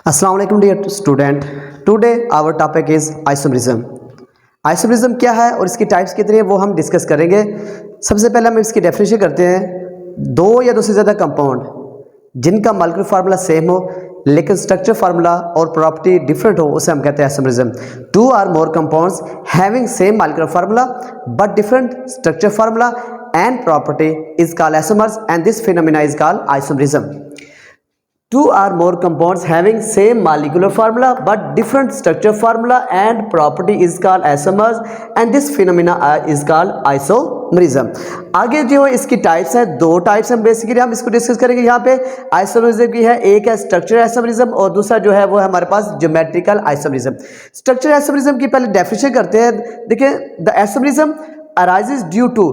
अस्सलाम वालेकुम dear student. Today our topic is isomerism. Isomerism क्या है और इसकी टाइप्स कितनी है वो हम डिस्कस करेंगे। सबसे पहले हम इसकी डेफिनेशन करते हैं। दो या दो से ज़्यादा कंपाउंड जिनका मॉलिक्यूलर फार्मूला सेम हो लेकिन स्ट्रक्चर फार्मूला और प्रॉपर्टी डिफरेंट हो उसे हम कहते हैं isomerism. Two or more compounds having same molecular formula but different structure formula and property is called isomers and this phenomena is called isomerism. Two or more compounds having same molecular formula but different structure formula and property is called isomers and this phenomena is called isomerism। आगे जो है इसकी types है, दो types हैं basically हम इसको discuss करेंगे यहाँ पे। आइसोमरिज्म की है, एक है स्ट्रक्चरल आइसोमरिज्म और दूसरा जो है वो है हमारे पास ज्योमेट्रिकल आइसोमरिज्म। स्ट्रक्चरल आइसोमरिज्म की पहले डेफिनेशन करते हैं। देखिए, the isomerism arises due to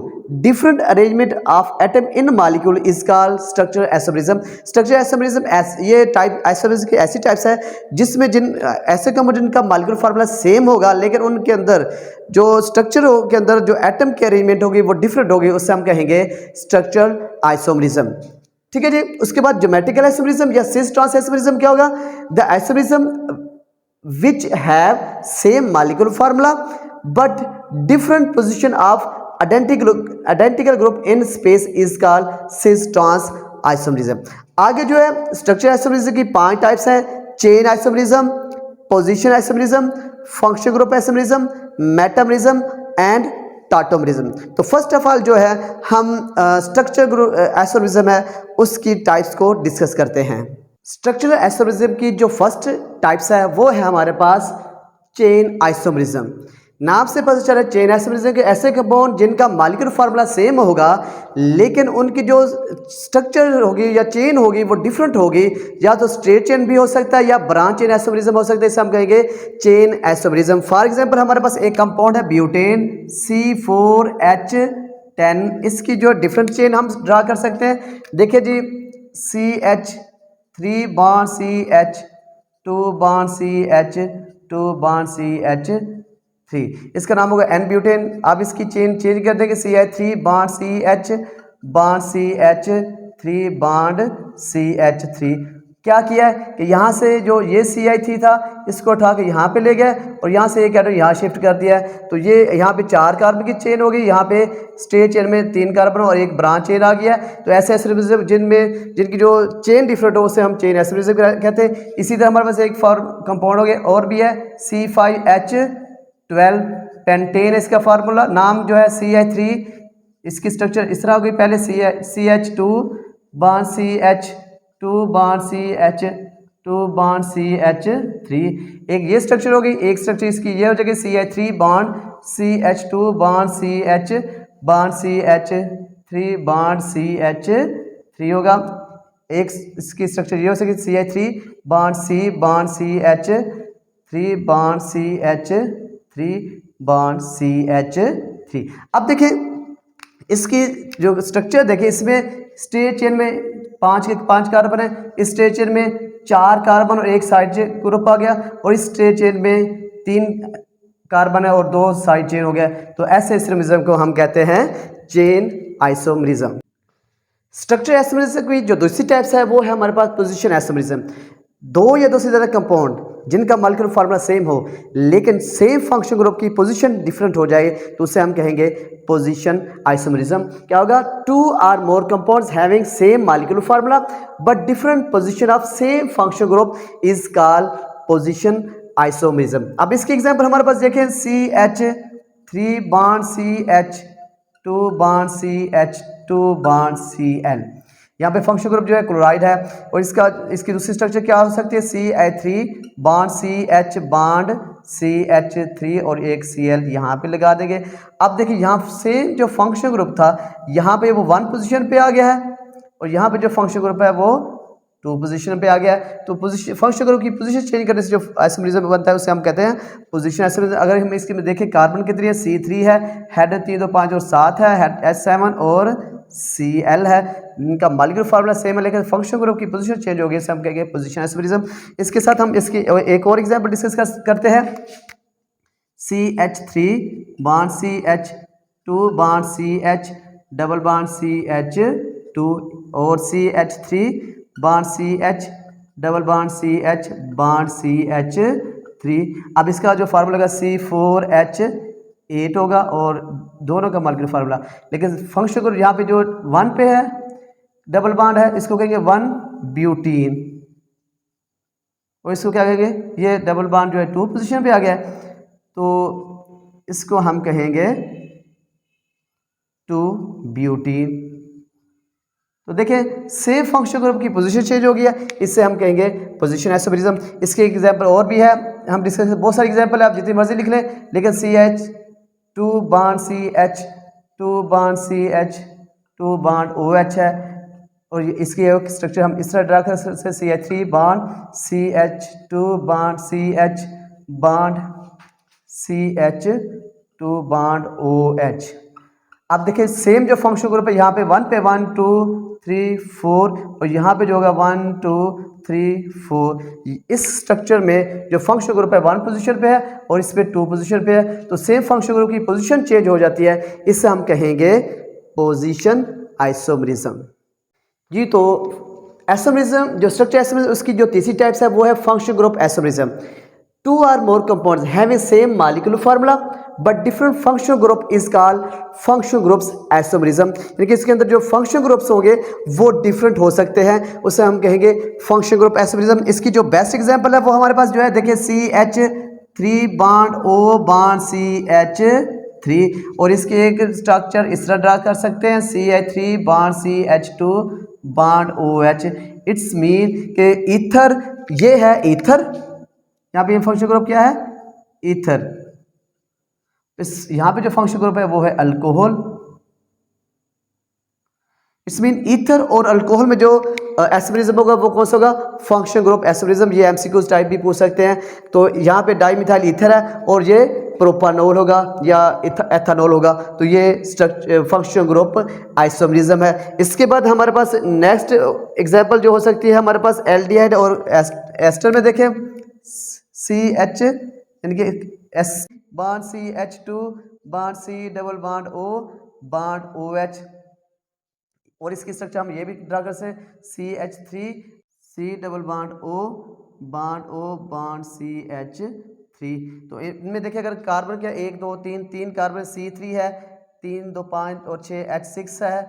different arrangement of atom in molecule is called structural isomerism। structural isomerism ये टाइप आइसोमरिज्म की ऐसी टाइप्स है जिसमें जिन ऐसे कंपाउंड जिनका मॉलिक्यूलर फार्मूला सेम होगा लेकिन उनके अंदर जो स्ट्रक्चर के अंदर जो एटम की अरेंजमेंट होगी वो डिफरेंट होगी, उससे हम कहेंगे स्ट्रक्चरल आइसोमरिज्म। ठीक है जी। उसके बाद ज्योमेट्रिकल आइसोमरिज्म या सिस ट्रांस आइसोमरिज्म क्या होगा? The isomerism which have same molecular formula but different position of identical group in space is called cis trans isomerism। आगे जो है स्ट्रक्चर आइसोमरिज्म की 5 टाइप्स हैं। Chain isomerism, position isomerism, function group isomerism, metamerism and tautomerism. तो first of all जो है हम structure group isomerism है उसकी टाइप्स को डिस्कस करते हैं। स्ट्रक्चरल आइसोमरिज्म की जो फर्स्ट टाइप्स है वो है हमारे पास चेन आइसोमरिज्म। नाम से पता चला चेन आइसोमरिज्म के ऐसे कंपाउंड जिनका मॉलिक्यूलर फार्मूला सेम होगा लेकिन उनकी जो स्ट्रक्चर होगी या चेन होगी वो डिफरेंट होगी, या तो स्ट्रेट चेन भी हो सकता है या ब्रांच चेन आइसोमरिज्म हो सकता है, इसे हम कहेंगे चेन आइसोमरिज्म। फॉर एग्जांपल हमारे पास एक कंपाउंड है ब्यूटेन C4H10। इसकी जो डिफरेंट चेन हम ड्रा कर सकते हैं। देखिए जी, CH3 bond CH2 bond CH2 bond CH3, इसका नाम होगा N ब्यूटेन। आप इसकी चेन चेंज कर देंगे CH3 bond CH bond CH3 bond CH3। क्या किया है कि यहाँ से जो ये CH3 था इसको उठा के यहाँ पे ले गया और यहाँ से एक एटम यहाँ शिफ्ट कर दिया है, तो ये यहाँ पे 4 कार्बन की चेन होगी, यहाँ पे स्ट्रेट चेन में 3 कार्बन और एक ब्रांच चेन आ गया है। तो ऐसे आइसोमरिज्म जिनकी जो चेन डिफरेंट हो उसे हम चेन आइसोमरिज्म कहते हैं। इसी तरह हमारे पास एक कंपाउंड हो गया और भी है C5H12 पेंटेन, इसका फार्मूला नाम जो है CH3। इसकी स्ट्रक्चर इस तरह होगी, पहले CH2 bond CH2 bond CH2 bond CH3, एक ये स्ट्रक्चर होगी। एक स्ट्रक्चर इसकी ये हो जाएगी CH3 bond CH2 bond CH bond CH3 bond CH3 होगा। एक इसकी स्ट्रक्चर ये हो सकेगी CH3 bond C bond CH3 bond CH3 bond CH3। अब देखिए इसकी जो स्ट्रक्चर देखिए, इसमें स्ट्रेट चेन में 5 कार्बन है, इस स्ट्रेट चेन में 4 कार्बन और एक साइड चेन ग्रुप आ गया और इस स्ट्रेट चेन में 3 कार्बन है और 2 साइड चेन हो गया। तो ऐसे आइसोमरिज्म को हम कहते हैं चेन आइसोमरिज्म। स्ट्रक्चर आइसोमरिज्म की जो दूसरी टाइप्स है वो है हमारे पास पोजीशन आइसोमरिज्म। दो या दो से ज़्यादा कंपाउंड जिनका मॉलिक्यूलर फार्मूला सेम हो लेकिन सेम फंक्शन ग्रुप की पोजीशन डिफरेंट हो जाए तो उसे हम कहेंगे पोजीशन आइसोमरिज्म। क्या होगा? Two or more compounds having same molecular formula but different position of same function group is called position isomerism. अब इसके एग्जांपल हमारे पास देखें, CH3 bond CH2 bond CH2 bond Cl। यहाँ पे फंक्शन ग्रुप जो है क्लोराइड है और इसकी दूसरी स्ट्रक्चर क्या हो सकती है? CH3 bond CH bond CH3 और एक Cl यहाँ पे लगा देंगे। अब देखिए यहाँ से जो फंक्शन ग्रुप था यहाँ पे वो 1 पोजीशन पे आ गया है और यहाँ पे जो फंक्शन ग्रुप है वो 2 पोजीशन पे आ गया है। तो फंक्शन ग्रुप की पोजीशन चेंज करने से जो आइसोमरिज्म बनता है उसे हम कहते हैं पोजीशन आइसोमरिज्म। अगर हम इसके में देखें कार्बन कितनी है? C3 है, हेड 3 2 5 और 7 है, हेड H7 और Cl है। इनका मॉलिक्यूलर फार्मूला सेम है लेकिन फंक्शन ग्रुप की पोजीशन चेंज हो गई, इसे हम कहेंगे पोजीशन आइसोमरिज्म। इसके साथ हम इसकी एक और एग्जांपल डिस्कस करते हैं। CH3 bond CH2 bond CH double bond CH2 और CH3 bond CH double bond CH bond CH3। अब इसका जो फार्मूला होगा C4H8 होगा और दोनों का मॉलिक्यूलर फार्मूला। लेकिन फंक्शनल ग्रुप यहाँ पे जो 1 पे है डबल बॉन्ड है, इसको कहेंगे 1 ब्यूटीन, और इसको क्या कहेंगे, ये डबल बॉन्ड जो है 2 पोजीशन पे आ गया है, तो इसको हम कहेंगे 2 ब्यूटीन। तो देखिए सेम फंक्शनल ग्रुप की पोजीशन चेंज हो गया, इससे हम कहेंगे पोजीशन आइसोमेरिज्म। इसके एग्जांपल और भी है, हम डिस्कस, बहुत सारे एग्जांपल है, आप जितनी मर्जी लिख लें, लेकिन CH 2 bond CH 2 bond CH 2 bond OH है, और इसकी एक स्ट्रक्चर हम इस तरह ड्रा कर सकते हैं, CH3 bond CH 2 bond CH bond CH 2 bond OH। अब देखिए सेम जो फंक्शनल ग्रुप है, यहाँ पे 1 पे 1 2 3 4, और यहाँ पे जो होगा 1 2 3 4। इस स्ट्रक्चर में जो फंक्शनल ग्रुप है 1 पोजीशन पे है और इस पे 2 पोजीशन पे है, तो सेम फंक्शनल ग्रुप की पोजीशन चेंज हो जाती है, इससे हम कहेंगे पोजीशन आइसोमेरिज्म। जी, तो आइसोमेरिज्म जो स्ट्रक्चर आइसोमेरिज्म, उसकी जो तीसरी टाइप्स है वो है functional group isomerism. 2 or more compounds having same molecular formula but different functional group is called functional groups isomerism। यानी कि इसके अंदर जो फंक्शनल ग्रुप्स होंगे वो डिफरेंट हो सकते हैं, उसे हम कहेंगे फंक्शनल ग्रुप आइसोमेरिज्म। इसकी जो बेस्ट एग्जांपल है वो हमारे पास जो है, देखिए CH3 bond O bond CH3, और इसके एक स्ट्रक्चर इस तरह ड्रा कर सकते हैं, CH3 bond CH2 bond OH। It's mean के ईथर, ये है ईथर, यहाँ पे फंक्शनल ग्रुप क्या है, ईथर। इस यहाँ पे जो फंक्शनल ग्रुप है वो है अल्कोहल। इट्स मीन ईथर और अल्कोहल में जो आइसोमेरिज्म होगा वो कौन सा होगा, फंक्शनल ग्रुप आइसोमेरिज्म। ये MCQ टाइप भी पूछ सकते हैं। तो यहाँ पे डाईमिथाइल ईथर है और ये प्रोपानोल होगा या एथानोल होगा, तो ये फंक्शनल ग्रुप आइसोमेरिज्म है। इसके बाद हमारे पास नेक्स्ट एग्जांपल जो हो सकती है हमारे पास एल्डिहाइड और एस्टर में देखें, CH यानी कि S bond CH2 bond C double bond O bond OH, और इसकी स्ट्रक्चर हम ये भी ड्रा कर सकते हैं, CH3 C double bond O bond O bond CH3। तो इनमें देखिए अगर कार्बन क्या 1 2 3 कार्बन, C3 है 3 2 5 और 6 H6 है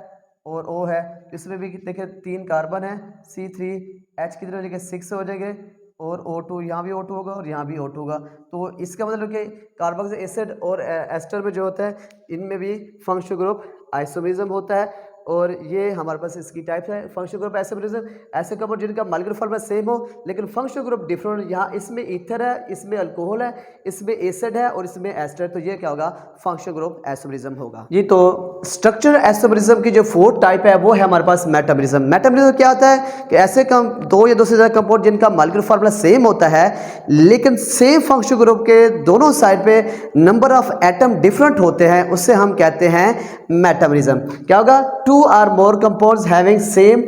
और O है, इसमें भी देखिए 3 कार्बन है, C3 H कितने हो जाएंगे 6 हो जाएंगे, और O2, यहाँ भी O2 होगा और यहाँ भी O2 होगा। तो इसका मतलब कि कार्बोक्सिलिक एसिड और एस्टर में जो होता है इनमें भी फंक्शनल ग्रुप आइसोमेरिज्म होता है, और ये हमारे पास इसकी टाइप है फंक्शनल ग्रुप आइसोमेरिज्म। ऐसे कंपाउंड जिनका मॉलिक्यूलर फार्मूला सेम हो लेकिन फंक्शनल ग्रुप डिफरेंट, यहाँ इसमें ईथर है, इसमें अल्कोहल है, इसमें एसिड है और इसमें एस्टर है, तो ये क्या होगा, फंक्शनल ग्रुप आइसोमेरिज्म होगा। जी, तो स्ट्रक्चर आइसोमेरिज्म की जो 4th टाइप है वो है हमारे पास मेटामेरिज्म। मेटामेरिज्म क्या होता है कि ऐसे 2 या 2 से ज़्यादा कंपाउंड जिनका मॉलिक्यूलर फार्मूला सेम होता है लेकिन सेम फंक्शनल ग्रुप के दोनों साइड पे नंबर ऑफ एटम डिफरेंट होते हैं, उससे हम कहते हैं मेटामेरिज्म। क्या होगा, 2 or more compounds having same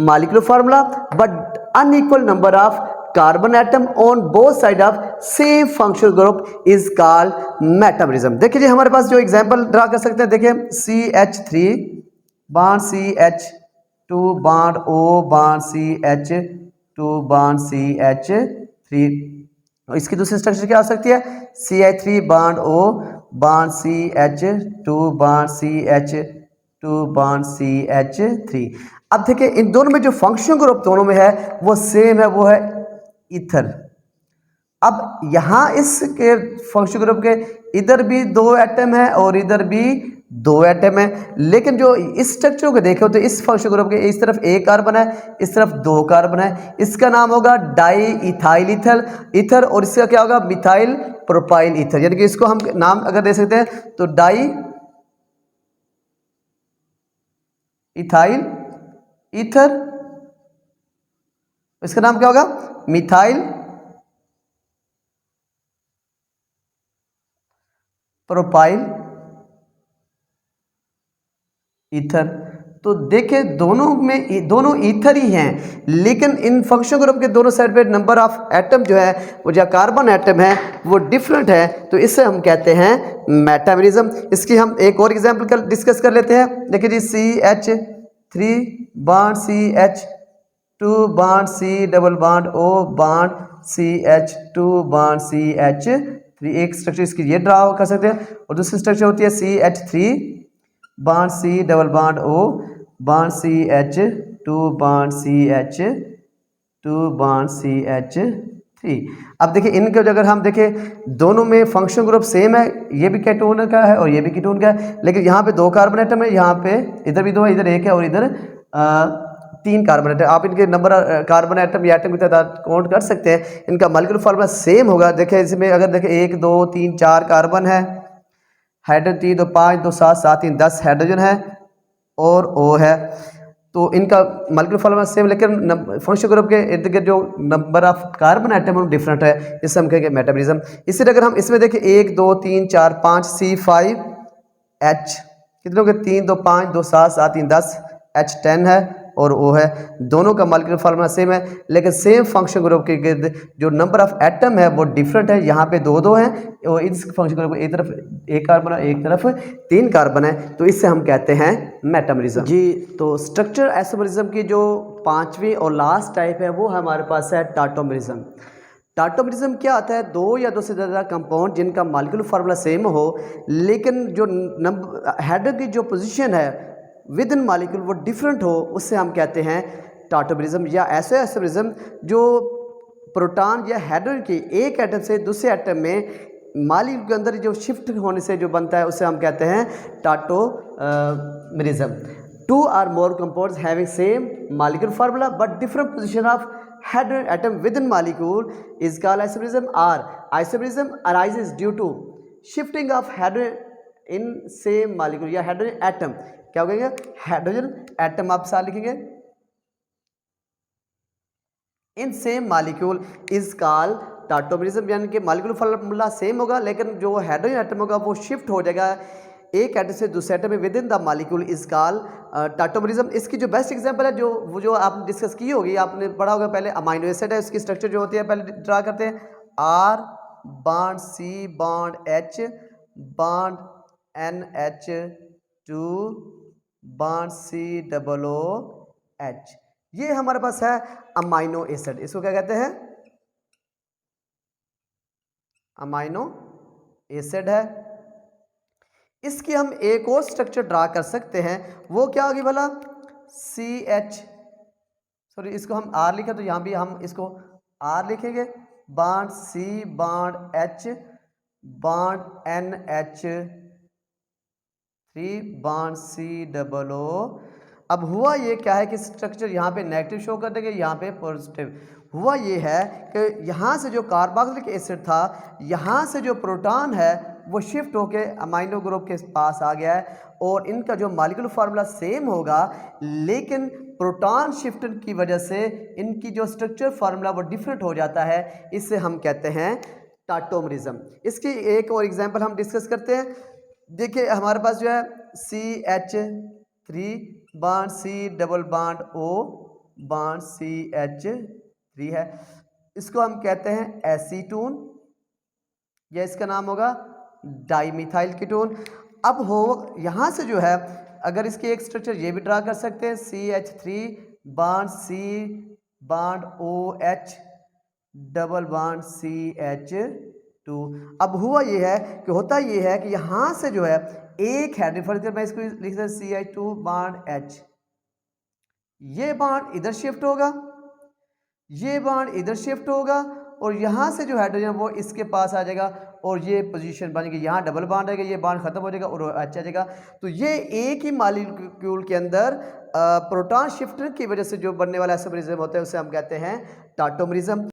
molecular formula but unequal number of carbon atom on both side of same functional group is called metamerism। देखिए हमारे पास जो एग्जांपल ड्रा कर सकते हैं, देखिए CH3 bond CH2 bond O bond CH2 bond CH3, इसकी दूसरी structure क्या हो सकती है, CH3 bond O bond CH2 bond CH2 bond CH3। अब देखिए इन दोनों में जो फंक्शनल ग्रुप दोनों में है वो सेम है, वो है ईथर। अब यहाँ इसके फंक्शनल ग्रुप के इधर भी 2 एटम है और इधर भी 2 एटम है, लेकिन जो इस स्ट्रक्चर को देखो तो इस फंक्शनल ग्रुप के इस तरफ 1 कार्बन है, इस तरफ 2 कार्बन है, इसका नाम होगा डाई इथाइल ईथर, और इसका क्या होगा, मिथाइल प्रोपाइल ईथर। यानी कि इसको हम नाम अगर दे सकते हैं तो डाई इथाइल ईथर, इसका नाम क्या होगा, मिथाइल प्रोपाइल ईथर। तो देखिए दोनों ईथर ही हैं, लेकिन इन फंक्शनल ग्रुप के दोनों साइड पे नंबर ऑफ एटम जो है वो जो कार्बन एटम है वो डिफरेंट है, तो इससे हम कहते हैं मेटामेरिज्म। इसकी हम एक और एग्जांपल डिस्कस कर लेते हैं। देखिए जी CH3 bond CH2 2 bond C double bond O bond CH 2 bond CH3। एक स्ट्रक्चर इसकी ये ड्रा कर सकते हैं और दूसरी स्ट्रक्चर होती है CH3 bond C double bond O bond CH 2 bond CH 2 bond CH3। अब देखिए इनके अगर हम देखें दोनों में फंक्शन ग्रुप सेम है, ये भी केटोन का है और ये भी कीटोन का है, लेकिन यहाँ पे 2 कार्बन एटम है, यहाँ पे इधर भी 2 है, इधर 1 है और इधर 3 कार्बन एटम। आप इनके नंबर कार्बन एटम या एटम की तादाद काउंट कर सकते हैं। इनका मॉलिक्यूलर फार्मूला सेम होगा। देखें इसमें अगर देखें 1 2 3 4 कार्बन है, हाइड्रोजन 3 2 5 2 7 7 3 10 हाइड्रोजन है और O है, तो इनका मॉलिक्यूलर फार्मूला सेम, लेकिन फंक्शन ग्रुप के इर्द गिर्द जो नंबर ऑफ कार्बन आइटम है डिफरेंट है, इससे हम कहेंगे मेटाबॉलिज्म। इसी तरह अगर हम इसमें देखें 1 2 3 4 5 C5H कितने हो गए 3 2 5 2 7 7 3 10 H10 है और O है। दोनों का मॉलिक्यूलर फार्मूला सेम है, लेकिन सेम फंक्शन ग्रुप के गिर्द जो नंबर ऑफ एटम है वो डिफरेंट है। यहाँ पे 2 2 हैं और इस फंक्शन ग्रुप एक तरफ 1 कार्बन है, एक तरफ 3 कार्बन है, तो इससे हम कहते हैं मेटाबॉलिज्म। जी, तो स्ट्रक्चर आइसोमरिज्म की जो 5वीं और लास्ट टाइप है वो हमारे पास है टाटोमरिज्म। टाटोमरिज्म क्या आता है? 2 या 2 से ज़्यादा कंपाउंड जिनका मॉलिक्यूलर फार्मूला सेम हो, लेकिन जो हेडर की जो पोजीशन है विद इन मॉलिक्यूल वो डिफरेंट हो, उससे हम कहते हैं टाटोमरिज्म। या ऐसे आइसोमरिज्म जो प्रोटॉन या हाइड्रोजन के एक एटम से दूसरे एटम में मॉलिक्यूल के अंदर जो शिफ्ट होने से जो बनता है उसे हम कहते हैं टाटोमरिज्म। 2 or more compounds having same molecular formula but different position of hydrogen atom within molecule is called isomerism, or isomerism arises due to shifting of hydrogen in same molecule या hydrogen atom। क्या हो गया? Hydrogen atom आप साथ लिखेंगे in same molecule is called tautomerism, यानी कि molecular formula same होगा लेकिन जो हाइड्रोजन एटम होगा वो शिफ्ट हो जाएगा एक एटम से दूसरे एटम में within the molecule is called tautomerism. इसकी जो बेस्ट एग्जांपल है जो आपने डिस्कस की होगी, आपने पढ़ा होगा पहले, अमाइनो एसिड है, उसकी स्ट्रक्चर जो होती है पहले ड्रा करते हैं R bond C bond H bond NH2 bond COOH। ये हमारे पास है अमाइनो एसिड। इसको क्या कहते हैं? अमाइनो एसिड है। इसकी हम एक और स्ट्रक्चर ड्रा कर सकते हैं, वो क्या होगी भला? इसको हम R लिखा तो यहां भी हम इसको R लिखेंगे, bond C bond H bond NH3 bond COO। अब हुआ ये क्या है कि स्ट्रक्चर यहाँ पे नेगेटिव शो कर देंगे, यहाँ पे पॉजिटिव। हुआ ये है कि यहाँ से जो कार्बोक्सिलिक एसिड था, यहाँ से जो प्रोटॉन है वो शिफ्ट होके अमाइनो ग्रुप के पास आ गया है और इनका जो मॉलिक्यूलर फार्मूला सेम होगा, लेकिन प्रोटॉन शिफ्ट की वजह से इनकी जो स्ट्रक्चर फार्मूला वो डिफरेंट हो जाता है। इससे हम कहते हैं टाटोमरिज्म। इसकी एक और एग्जांपल हम डिस्कस करते हैं। देखिए हमारे पास जो है CH3 bond C double bond O bond CH3 है, इसको हम कहते हैं एसीटोन या इसका नाम होगा डाइमिथाइल कीटोन। अब हो यहाँ से जो है अगर इसकी एक स्ट्रक्चर ये भी ड्रा कर सकते हैं CH3 bond C bond OH double bond CH2। अब हुआ ये है कि होता ये है कि यहाँ से जो है एक हाइड्रोजन, मैं इसको लिखता हूँ CH2 बॉन्ड H, ये बॉन्ड इधर शिफ्ट होगा, ये बॉन्ड इधर शिफ्ट होगा और यहाँ से जो हाइड्रोजन वो इसके पास आ जाएगा और ये पोजीशन बनेगी, यहाँ डबल बॉन्ड रहेगा, ये बॉन्ड खत्म हो जाएगा और अच्छा जाएगा। तो ये एक ही मॉलिक्यूल के अंदर प्रोटॉन शिफ्ट की वजह से जो बनने वाला आइसोमरिज्म होता है उसे हम कहते हैं टाटोमरिज्म।